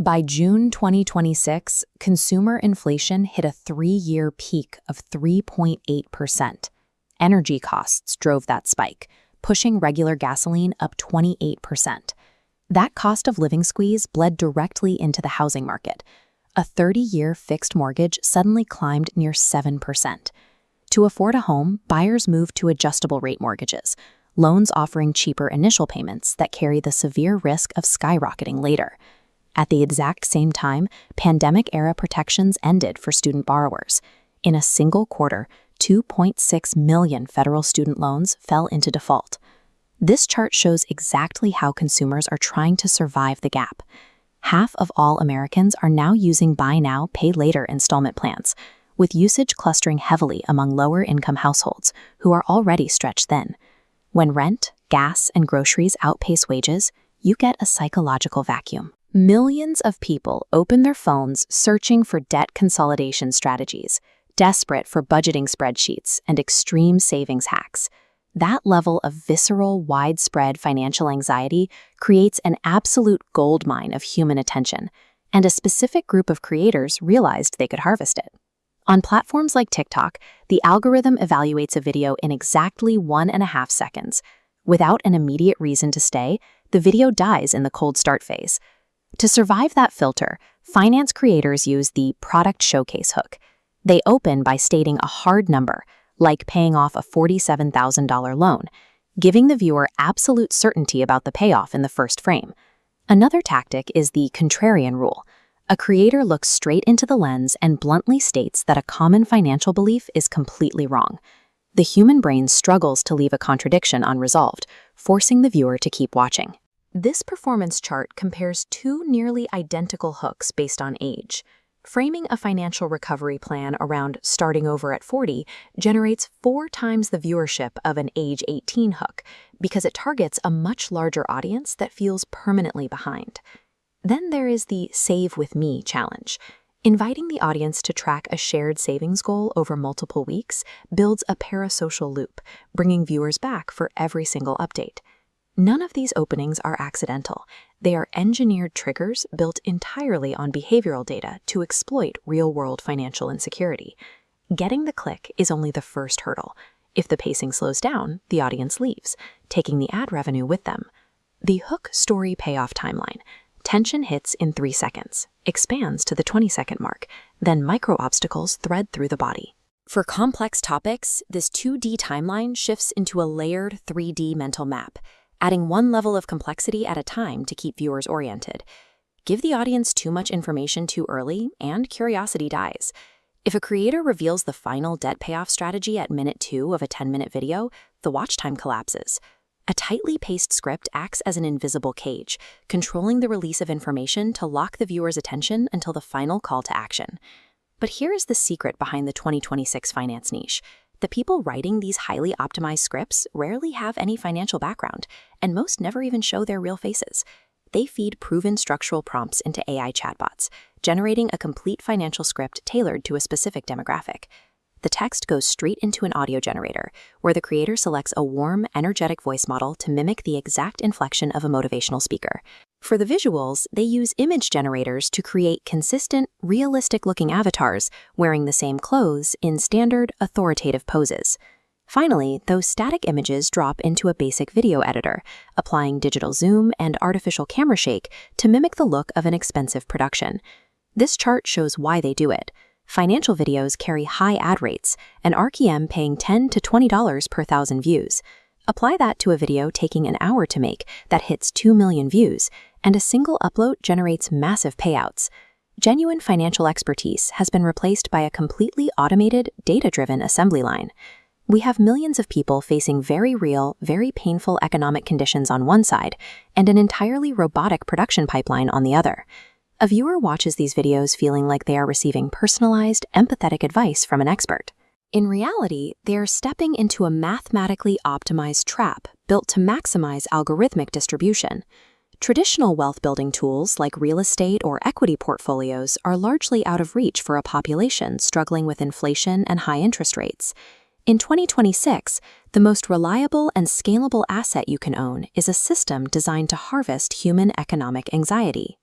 By June 2026, consumer inflation hit a 3-year peak of 3.8%. Energy costs drove that spike, pushing regular gasoline up 28%. That cost of living squeeze bled directly into the housing market. A 30-year fixed mortgage suddenly climbed near 7%. To afford a home, buyers moved to adjustable rate mortgages, loans offering cheaper initial payments that carry the severe risk of skyrocketing later. At the exact same time, pandemic-era protections ended for student borrowers. In a single quarter, 2.6 million federal student loans fell into default. This chart shows exactly how consumers are trying to survive the gap. Half of all Americans are now using buy now, pay later installment plans, with usage clustering heavily among lower-income households who are already stretched thin. When rent, gas, and groceries outpace wages, you get a psychological vacuum. Millions of people open their phones searching for debt consolidation strategies, desperate for budgeting spreadsheets and extreme savings hacks. That level of visceral, widespread financial anxiety creates an absolute goldmine of human attention, and a specific group of creators realized they could harvest it. On platforms like TikTok, the algorithm evaluates a video in exactly 1.5 seconds. Without an immediate reason to stay, the video dies in the cold start phase. To survive that filter, finance creators use the product showcase hook. They open by stating a hard number, like paying off a $47,000 loan, giving the viewer absolute certainty about the payoff in the first frame. Another tactic is the contrarian rule. A creator looks straight into the lens and bluntly states that a common financial belief is completely wrong. The human brain struggles to leave a contradiction unresolved, forcing the viewer to keep watching. This performance chart compares two nearly identical hooks based on age. Framing a financial recovery plan around starting over at 40 generates 4 times the viewership of an age 18 hook because it targets a much larger audience that feels permanently behind. Then there is the Save With Me challenge. Inviting the audience to track a shared savings goal over multiple weeks builds a parasocial loop, bringing viewers back for every single update. None of these openings are accidental. They are engineered triggers built entirely on behavioral data to exploit real-world financial insecurity. Getting the click is only the first hurdle. If the pacing slows down, the audience leaves, taking the ad revenue with them. The hook story payoff timeline. Tension hits in 3 seconds, expands to the 20-second mark, then micro-obstacles thread through the body. For complex topics, this 2D timeline shifts into a layered 3D mental map, adding one level of complexity at a time to keep viewers oriented. Give the audience too much information too early, and curiosity dies. If a creator reveals the final debt payoff strategy at minute 2 of a 10-minute video, the watch time collapses. A tightly paced script acts as an invisible cage, controlling the release of information to lock the viewer's attention until the final call to action. But here is the secret behind the 2026 finance niche. The people writing these highly optimized scripts rarely have any financial background, and most never even show their real faces. They feed proven structural prompts into AI chatbots, generating a complete financial script tailored to a specific demographic. The text goes straight into an audio generator, where the creator selects a warm, energetic voice model to mimic the exact inflection of a motivational speaker. For the visuals, they use image generators to create consistent, realistic-looking avatars wearing the same clothes in standard, authoritative poses. Finally, those static images drop into a basic video editor, applying digital zoom and artificial camera shake to mimic the look of an expensive production. This chart shows why they do it. Financial videos carry high ad rates, an RPM paying $10 to $20 per 1,000 views. Apply that to a video taking an hour to make that hits 2 million views, and a single upload generates massive payouts. Genuine financial expertise has been replaced by a completely automated, data-driven assembly line. We have millions of people facing very real, very painful economic conditions on one side, and an entirely robotic production pipeline on the other. A viewer watches these videos feeling like they are receiving personalized, empathetic advice from an expert. In reality, they are stepping into a mathematically optimized trap built to maximize algorithmic distribution. Traditional wealth-building tools like real estate or equity portfolios are largely out of reach for a population struggling with inflation and high interest rates. In 2026, the most reliable and scalable asset you can own is a system designed to harvest human economic anxiety.